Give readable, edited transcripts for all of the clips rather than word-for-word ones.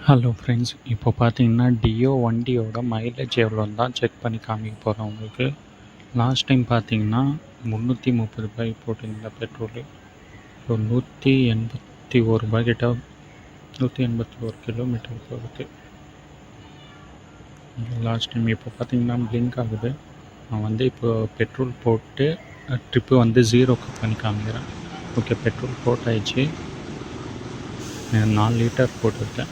Hello friends, இப்போ பார்த்தீங்கன்னா deo வண்டியோட மைலேஜ் எவ்வளோன்னு தான் செக் பண்ணி காமிக்க போகிறேன் உங்களுக்கு. லாஸ்ட் டைம் பார்த்தீங்கன்னா 330 போட்டிருந்த பெட்ரோலு இப்போ 181 கிட்ட 181 கிலோமீட்டர் போகுது லாஸ்ட் டைம். இப்போ பார்த்தீங்கன்னா பிளிங்க் ஆகுது. நான் வந்து இப்போ பெட்ரோல் போட்டு ட்ரிப்பு வந்து 0க்கு பண்ணி காமிக்கிறேன். Okay, petrol போட்டாயிடுச்சு. 4 லிட்டர் போட்டிருக்கேன்.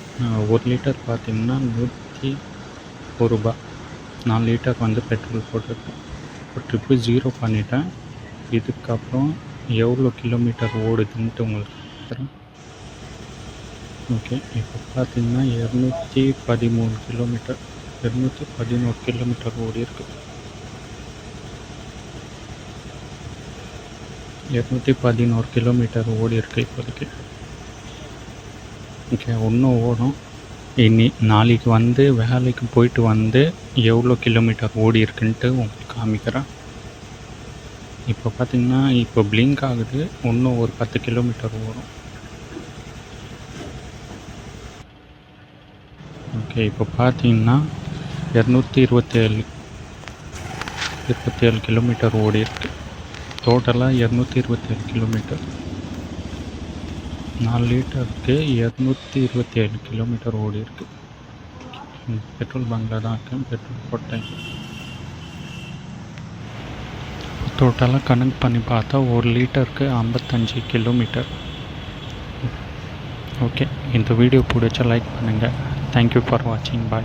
1 லிட்டர் பார்த்திங்கன்னா 101 ரூபா. 4 லிட்டர் வந்து பெட்ரோல் போட்டிருக்கேன். இப்போ ட்ரிப்பு 0 பண்ணிட்டேன். இதுக்கப்புறம் எவ்வளோ கிலோமீட்டர் ஓடுதுன்ட்டு உங்களுக்கு சொல்கிறேன். ஓகே, இப்போ பார்த்திங்கன்னா 213 கிலோமீட்டர் 211 கிலோமீட்டர் ஓடி இருக்கு. 211 கிலோமீட்டர் ஓடி இருக்கு இப்போதைக்கு. ஓகே, இன்னும் ஓடும். நாளைக்கு வந்து வேலைக்கு போயிட்டு வந்து எவ்வளோ கிலோமீட்டர் ஓடி இருக்குன்ட்டு உங்களுக்கு காமிக்கிறேன். இப்போ பார்த்திங்கன்னா இப்போ பிளிங்க் ஆகுது. இன்னும் ஒரு 10 கிலோமீட்டர் ஓடும். ஓகே, இப்போ பார்த்தீங்கன்னா 227 கிலோமீட்டர் ஓடி இருக்கு. டோட்டலாக 227 கிலோமீட்டர். 4 லிட்டருக்கு 227 கிலோமீட்டர் ஓடி இருக்கு. பெட்ரோல் பங்கில் தான் இருக்கேன். பெட்ரோல் போட்டேன். டோட்டலாக கனெக்ட் பண்ணி பார்த்தா 1 லிட்டருக்கு 55 கிலோமீட்டர். ஓகே, இந்த வீடியோ பிடிச்சா லைக் பண்ணுங்கள். தேங்க்யூ ஃபார் வாட்சிங். பாய்.